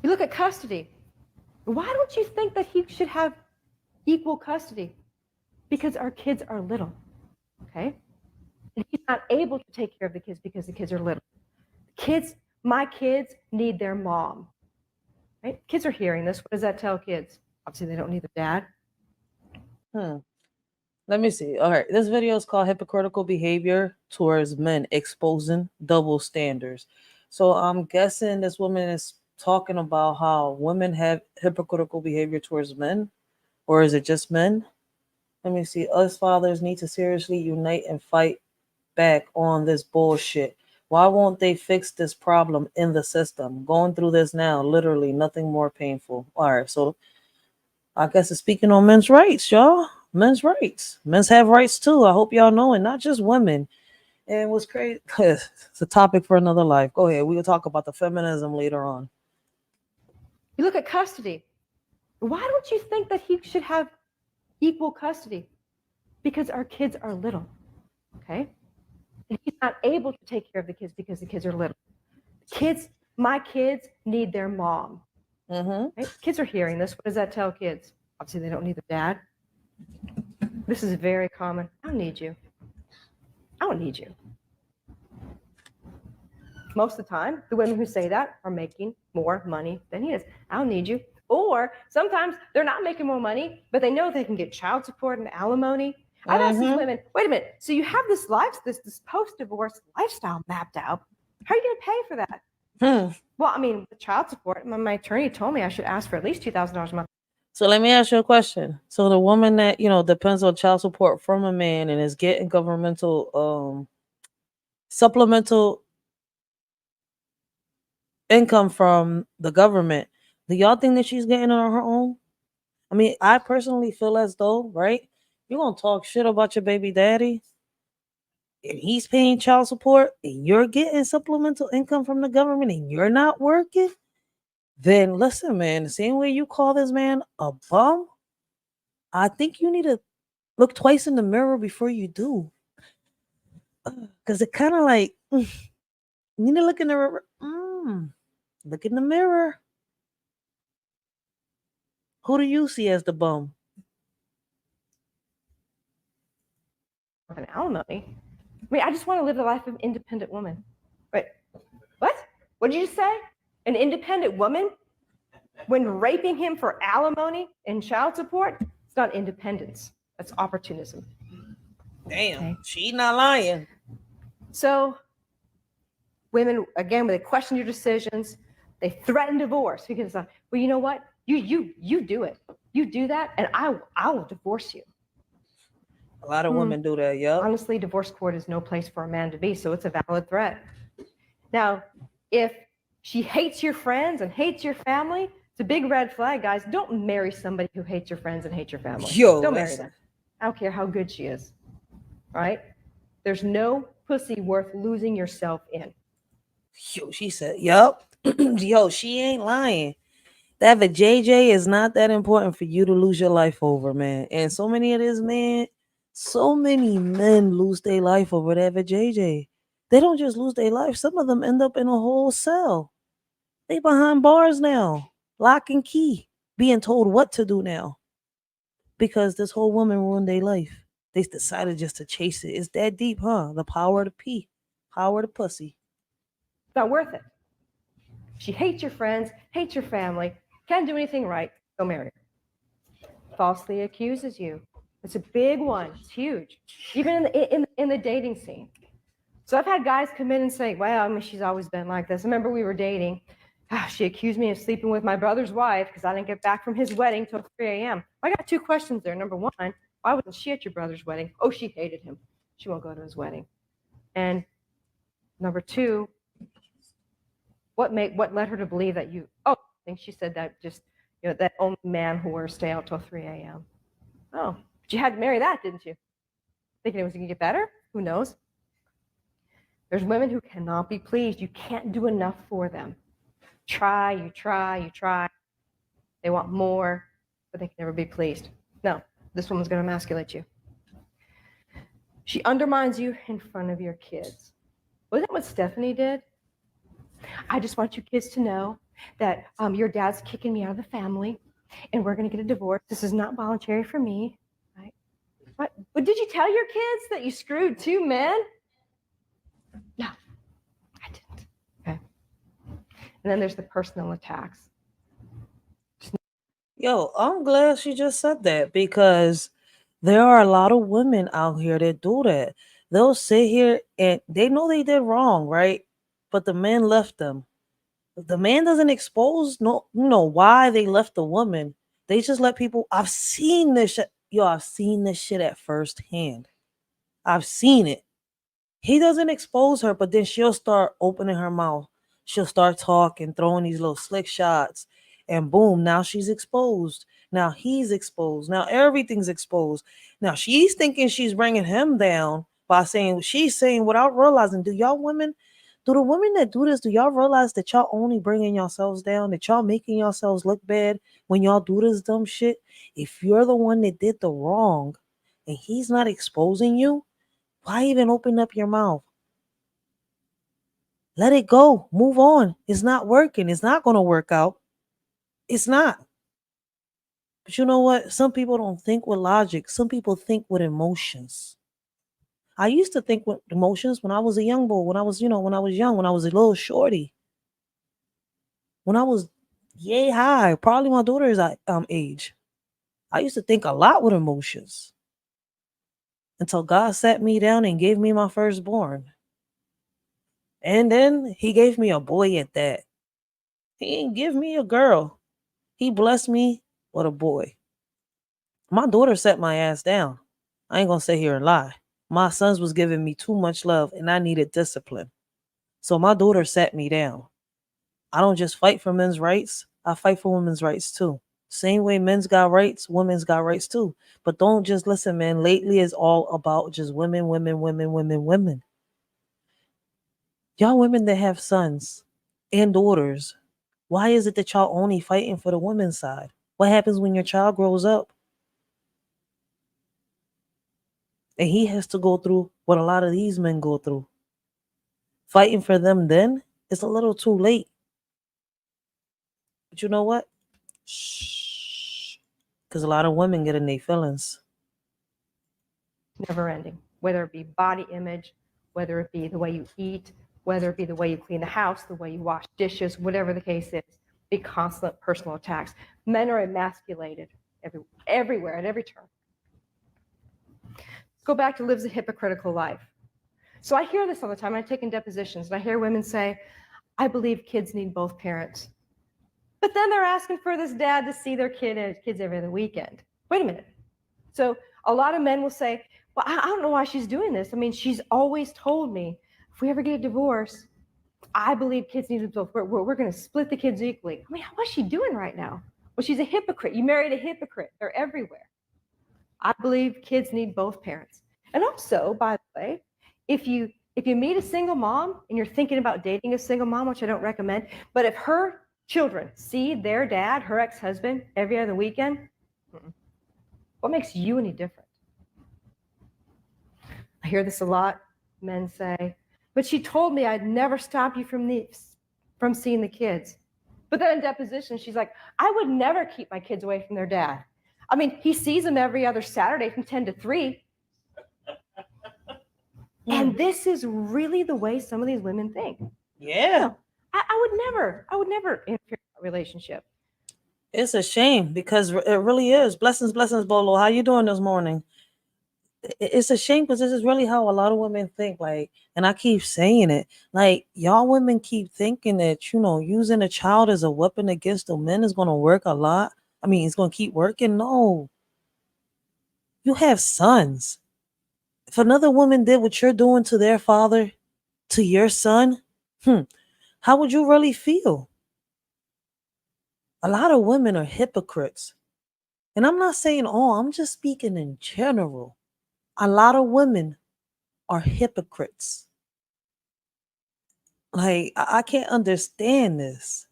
You look at custody. Why don't you think that he should have equal custody? Because our kids are little, okay? And he's not able to take care of the kids because the kids are little. My kids need their mom, right? Kids are hearing this. What does that tell kids? Obviously, they don't need their dad. Let me see. All right. This video is called Hypocritical Behavior Towards Men Exposing Double Standards. So I'm guessing this woman is talking about how women have hypocritical behavior towards men, or is it just men? Let me see. Us fathers need to seriously unite and fight back on this bullshit. Why won't they fix this problem in the system? Going through this now, literally nothing more painful. All right. So I guess it's speaking on men's rights, y'all. Men's rights. Men's have rights too. I hope y'all know, and not just women. And what's crazy, it's a topic for another life. Go ahead. We will talk about the feminism later on. You look at custody. Why don't you think that he should have equal custody? Because our kids are little, okay? And he's not able to take care of the kids because the kids are little. My kids need their mom. Right? Kids are hearing this. What does that tell kids? Obviously, they don't need their dad. This is very common. I don't need you. I don't need you. Most of the time, the women who say that are making more money than he is. I don't need you. Or sometimes they're not making more money, but they know they can get child support and alimony. I've asked these women, wait a minute, so you have this post-divorce lifestyle mapped out. How are you going to pay for that? Well, I mean, the child support, my attorney told me I should ask for at least $2,000 a month. So let me ask you a question. So the woman that, depends on child support from a man and is getting governmental supplemental income from the government, do y'all think that she's getting it on her own? I mean, I personally feel as though, right? You're going to talk shit about your baby daddy and he's paying child support and you're getting supplemental income from the government and you're not working, then listen, man, the same way you call this man a bum, I think you need to look twice in the mirror before you do. Because it kind of like, you need to look in the mirror. Look in the mirror. Who do you see as the bum? An alimony. I mean, I just want to live the life of an independent woman. Wait, what? What did you say? An independent woman? When raping him for alimony and child support, it's not independence. That's opportunism. Damn, okay. She not lying. So women, again, when they question your decisions, they threaten divorce because, well, you know what? You do it. You do that, and I will divorce you. A lot of women do that, yeah. Honestly, divorce court is no place for a man to be, so it's a valid threat. Now, if she hates your friends and hates your family, it's a big red flag, guys. Don't marry somebody who hates your friends and hates your family. Don't marry them. I don't care how good she is, right? There's no pussy worth losing yourself in. Yo, she said, yup. Yo, she ain't lying. That JJ is not that important for you to lose your life over, man. And so many men lose their life over that JJ. They don't just lose their life. Some of them end up in a whole cell. They behind bars now, lock and key, being told what to do now. Because this whole woman ruined their life. They decided just to chase it. It's that deep, huh? The power of the pee, power of the pussy. It's not worth it. She hates your friends, hates your family, can't do anything right. Go marry her. Falsely accuses you. It's a big one. It's huge. Even in the dating scene. So I've had guys come in and say, well, I mean, she's always been like this. I remember we were dating. She accused me of sleeping with my brother's wife because I didn't get back from his wedding till 3 a.m. I got 2 questions there. Number one, why wasn't she at your brother's wedding? Oh, she hated him. She won't go to his wedding. And number 2, what led her to believe that you, I think she said that just, that only man who will stay out till 3 a.m. Oh, but you had to marry that, didn't you? Thinking it was going to get better? Who knows? There's women who cannot be pleased. You can't do enough for them. You try. They want more, but they can never be pleased. No, this woman's going to emasculate you. She undermines you in front of your kids. Wasn't that what Stephanie did? I just want you kids to know that your dad's kicking me out of the family and we're going to get a divorce. This is not voluntary for me, right? But did you tell your kids that you screwed 2 men? No, I didn't. Okay. And then there's the personal attacks. Yo, I'm glad she just said that because there are a lot of women out here that do that. They'll sit here and they know they did wrong, right? But the man left them. The man doesn't expose why they left the woman. They just let people. I've seen this shit. Yo, I've seen this shit at first hand. I've seen it. He doesn't expose her, but then she'll start opening her mouth. She'll start talking, throwing these little slick shots, and boom, now she's exposed. Now he's exposed. Now everything's exposed. Now she's thinking she's bringing him down by she's saying without realizing, do the women that do this, do y'all realize that y'all only bringing yourselves down, that y'all making yourselves look bad when y'all do this dumb shit? If you're the one that did the wrong and he's not exposing you, why even open up your mouth? Let it go. Move on. It's not working. It's not going to work out. It's not. But you know what? Some people don't think with logic. Some people think with emotions. I used to think with emotions when I was a young boy, when I was young, when I was a little shorty. When I was yay high, probably my daughter's age. I used to think a lot with emotions. Until God sat me down and gave me my firstborn. And then he gave me a boy at that. He didn't give me a girl. He blessed me with a boy. My daughter set my ass down. I ain't gonna sit here and lie. My sons was giving me too much love and I needed discipline. So my daughter sat me down. I don't just fight for men's rights. I fight for women's rights too. Same way men's got rights, women's got rights too. But don't just listen, man. Lately it's all about just women. Y'all women that have sons and daughters, why is it that y'all only fighting for the women's side? What happens when your child grows up? And he has to go through what a lot of these men go through. Fighting for them then, it's a little too late. But you know what? Shh. Because a lot of women get in their feelings. Never ending, whether it be body image, whether it be the way you eat, whether it be the way you clean the house, the way you wash dishes, whatever the case is, be constant personal attacks. Men are emasculated everywhere at every turn. Let's go back to lives a hypocritical life. So I hear this all the time. I'm taking depositions and I hear women say, I believe kids need both parents. But then they're asking for this dad to see their kids every other weekend. Wait a minute. So a lot of men will say, well, I don't know why she's doing this. I mean, she's always told me, if we ever get a divorce, I believe kids need both. We're going to split the kids equally. I mean, what's she doing right now? Well, she's a hypocrite. You married a hypocrite. They're everywhere. I believe kids need both parents. And also, by the way, if you meet a single mom and you're thinking about dating a single mom, which I don't recommend, but if her children see their dad, her ex-husband, every other weekend, what makes you any different? I hear this a lot. Men say, but she told me I'd never stop you from seeing the kids. But then in deposition, she's like, I would never keep my kids away from their dad. I mean, he sees them every other Saturday from 10 to 3. And this is really the way some of these women think. Yeah. No, I would never interfere in a relationship. It's a shame because it really is. Blessings, Bolo. How you doing this morning? It's a shame because this is really how a lot of women think. Like, and I keep saying it, like, y'all women keep thinking that, using a child as a weapon against the men is going to work a lot. I mean, it's going to keep working. No. You have sons. If another woman did what you're doing to their father, to your son, how would you really feel? A lot of women are hypocrites. And I'm not saying all, I'm just speaking in general. A lot of women are hypocrites. Like, I can't understand this.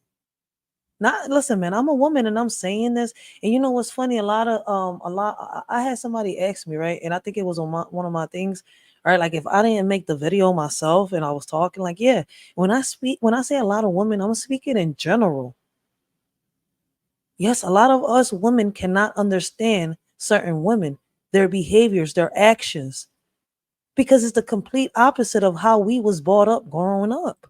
Listen, man, I'm a woman and I'm saying this. And you know what's funny? I had somebody ask me, right? And I think it was on one of my things, right? Like, if I didn't make the video myself and I was talking, like, yeah, when I say a lot of women, I'm speaking in general. Yes, a lot of us women cannot understand certain women, their behaviors, their actions, because it's the complete opposite of how we was brought up growing up.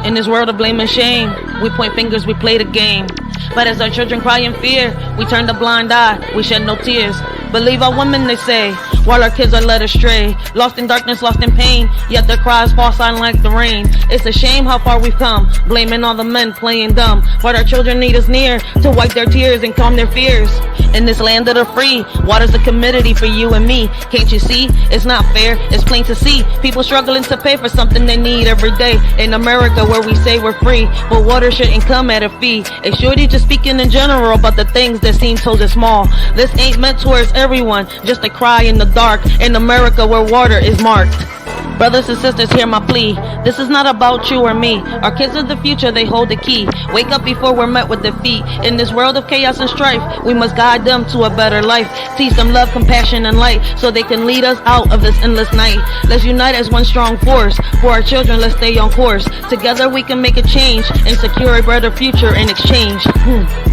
In this world of blame and shame, we point fingers, we play the game. But as our children cry in fear, we turn the blind eye, we shed no tears. Believe our women, they say, while our kids are led astray. Lost in darkness, lost in pain, yet their cries fall silent like the rain. It's a shame how far we've come, blaming all the men playing dumb. But our children need us near to wipe their tears and calm their fears. In this land of the free, water's the commodity for you and me. Can't you see? It's not fair, it's plain to see. People struggling to pay for something they need every day. In America where we say we're free, but water shouldn't come at a fee. A shorty just speaking in general about the things that seem so small. This ain't meant towards everyone, just a cry in the dark. In America where water is marked. Brothers and sisters, hear my plea. This is not about you or me. Our kids are the future, they hold the key. Wake up before we're met with defeat. In this world of chaos and strife, we must guide them to a better life. Teach them love, compassion, and light, so they can lead us out of this endless night. Let's unite as one strong force. For our children, let's stay on course. Together we can make a change and secure a better future in exchange.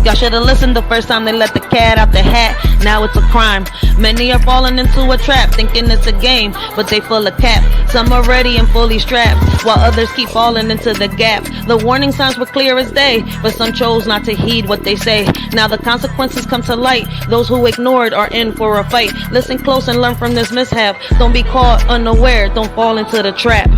Y'all should have listened the first time they let the cat out the hat. Now it's a crime. Many are falling into a trap, thinking it's a game, but they full of cap. Some are ready and fully strapped, while others keep falling into the gap. The warning signs were clear as day, but some chose not to heed what they say. Now the consequences come to light. Those who ignored are in for a fight. Listen close and learn from this mishap. Don't be caught unaware, don't fall into the trap.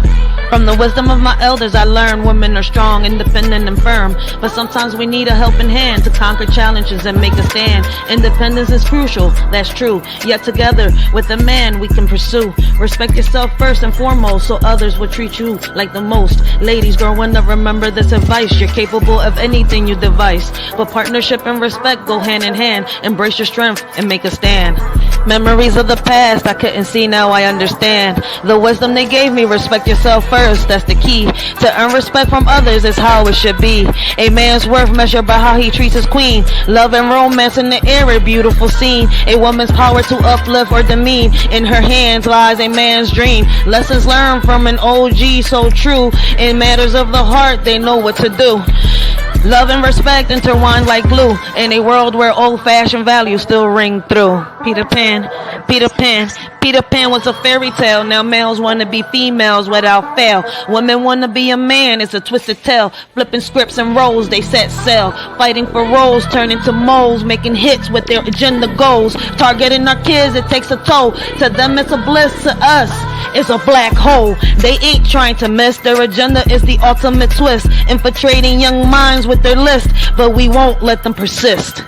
From the wisdom of my elders, I learned women are strong, independent, and firm. But sometimes we need a helping hand to conquer challenges and make a stand. Independence is crucial, that's true. Yet together with a man we can pursue. Respect yourself first and foremost, so others will treat you like the most. Ladies, growing up, remember this advice. You're capable of anything you devise. But partnership and respect go hand in hand. Embrace your strength and make a stand. Memories of the past I couldn't see, now I understand. The wisdom they gave me, respect yourself first, that's the key. To earn respect from others is how it should be. A man's worth measured by how he treats his queen. Love and romance in the air, a beautiful scene. A woman's power to uplift or demean. In her hands lies a man's dream. Lessons learned from an OG so true. In matters of the heart, they know what to do. Love and respect intertwined like glue. In a world where old-fashioned values still ring through. Peter Pan, Peter Pan, Peter Pan was a fairy tale. Now males want to be females without fail. Women want to be a man, it's a twisted tale. Flipping scripts and roles, they set sail. Fighting for roles, turn into moles. Making hits with their agenda goals. Targeting our kids, it takes a toll. To them it's a bliss, to us it's a black hole. They ain't trying to miss. Their agenda is the ultimate twist. Infiltrating young minds with their list, but we won't let them persist.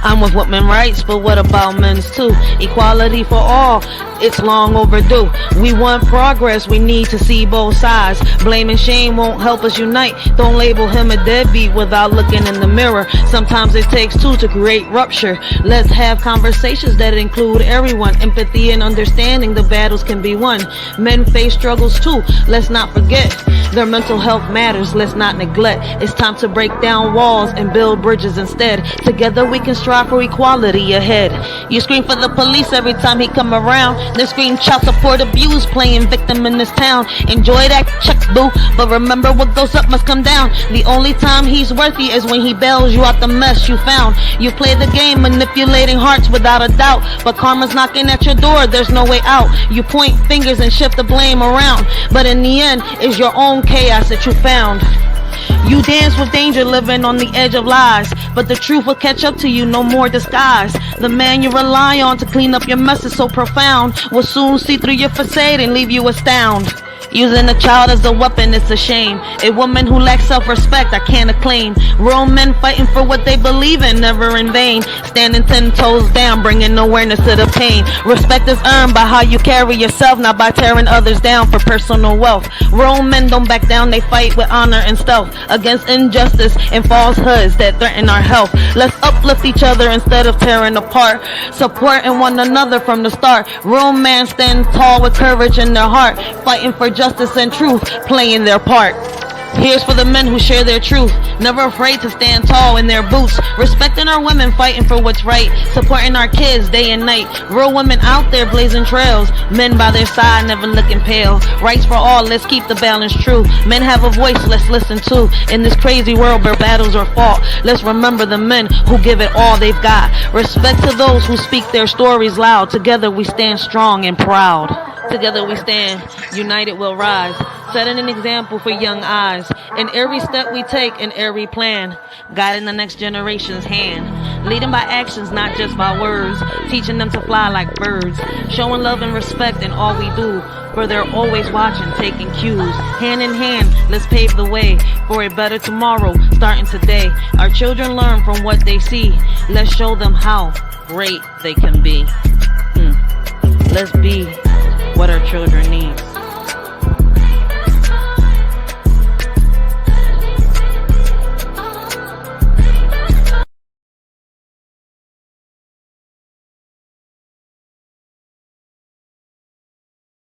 I'm with women's rights, but what about men's too? Equality for all, it's long overdue. We want progress, we need to see both sides. Blame and shame won't help us unite. Don't label him a deadbeat without looking in the mirror. Sometimes it takes two to create rupture. Let's have conversations that include everyone. Empathy and understanding, the battles can be won. Men face struggles too, let's not forget. Their mental health matters, let's not neglect. It's time to break down walls and build bridges instead. Together we can strive for equality ahead. You scream for the police every time he come around, then scream child support abuse, playing victim in this town. Enjoy that check, boo, but remember what goes up must come down. The only time he's worthy is when he bails you out the mess you found. You play the game, manipulating hearts without a doubt, but karma's knocking at your door, there's no way out. You point fingers and shift the blame around, but in the end, it's your own chaos that you found. You dance with danger, living on the edge of lies, but the truth will catch up to you, no more disguise. The man you rely on to clean up your mess is so profound, will soon see through your facade and leave you astounded. Using a child as a weapon, it's a shame. A woman who lacks self-respect, I can't acclaim. Real men fighting for what they believe in, never in vain. Standing 10 toes down, bringing awareness to the pain. Respect is earned by how you carry yourself, not by tearing others down for personal wealth. Real men don't back down, they fight with honor and stealth against injustice and falsehoods that threaten our health. Let's uplift each other instead of tearing apart, supporting one another from the start. Real men stand tall with courage in their heart, fighting for justice and truth, playing their part. Here's for the men who share their truth, never afraid to stand tall in their boots, respecting our women, fighting for what's right, supporting our kids day and night. Real women out there blazing trails, men by their side never looking pale. Rights for all, let's keep the balance true. Men have a voice, let's listen to. In this crazy world where battles are fought, let's remember the men who give it all they've got. Respect to those who speak their stories loud. Together we stand strong and proud. Together we stand, united we'll rise, setting an example for young eyes. In every step we take, in every plan, guiding the next generation's hand. Leading by actions, not just by words, teaching them to fly like birds. Showing love and respect in all we do, for they're always watching, taking cues. Hand in hand, let's pave the way for a better tomorrow, starting today. Our children learn from what they see. Let's show them how great they can be. Let's be what our children need.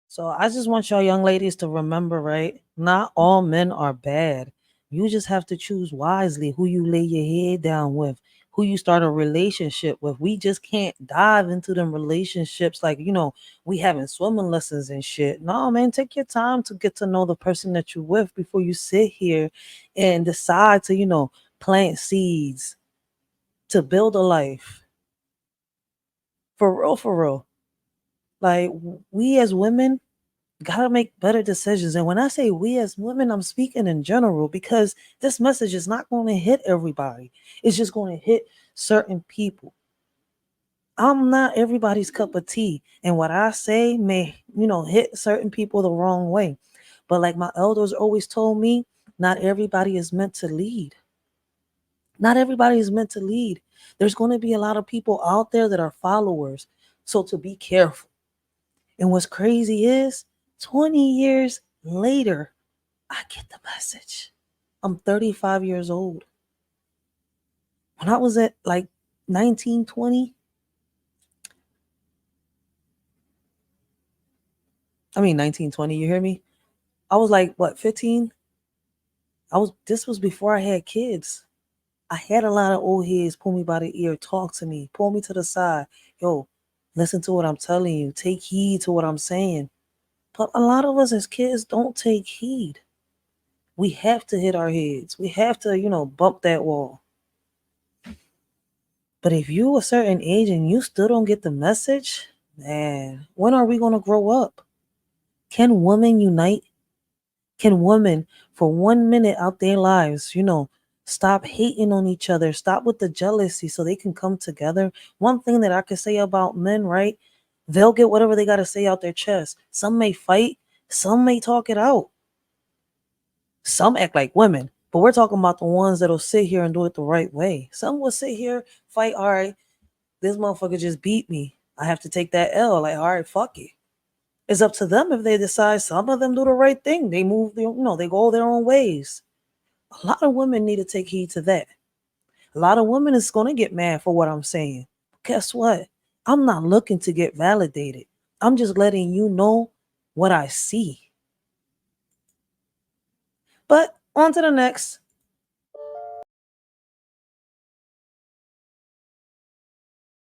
So I just want y'all young ladies to remember, right? Not all men are bad. You just have to choose wisely who you lay your head down with, who you start a relationship with. We just can't dive into them relationships like, we having swimming lessons and shit. No, man, take your time to get to know the person that you're with before you sit here and decide to, plant seeds to build a life. For real, for real. Like, we as women gotta make better decisions. And when I say we as women, I'm speaking in general, because this message is not going to hit everybody. It's just going to hit certain people. I'm not everybody's cup of tea, and what I say may, hit certain people the wrong way. But like my elders always told me, not everybody is meant to lead. Not everybody is meant to lead. There's going to be a lot of people out there that are followers. So to be careful. And what's crazy is 20 years later, I get the message. I'm 35 years old. When I was at like 19, 20, I mean 19, 20, you hear me? I was like, 15? This was before I had kids. I had a lot of old heads pull me by the ear, talk to me, pull me to the side. Yo, listen to what I'm telling you. Take heed to what I'm saying. But a lot of us as kids don't take heed. We have to hit our heads. We have to, bump that wall. But if you a certain age and you still don't get the message, man, when are we going to grow up? Can women unite? Can women for 1 minute out their lives, stop hating on each other, stop with the jealousy so they can come together? One thing that I could say about men, right? They'll get whatever they got to say out their chest. Some may fight, some may talk it out. Some act like women, but we're talking about the ones that'll sit here and do it the right way. Some will sit here, fight, all right, this motherfucker just beat me. I have to take that L. Like, all right, fuck it. It's up to them if they decide. Some of them do the right thing. They move, they go their own ways. A lot of women need to take heed to that. A lot of women is going to get mad for what I'm saying. Guess what? I'm not looking to get validated. I'm just letting you know what I see. But on to the next.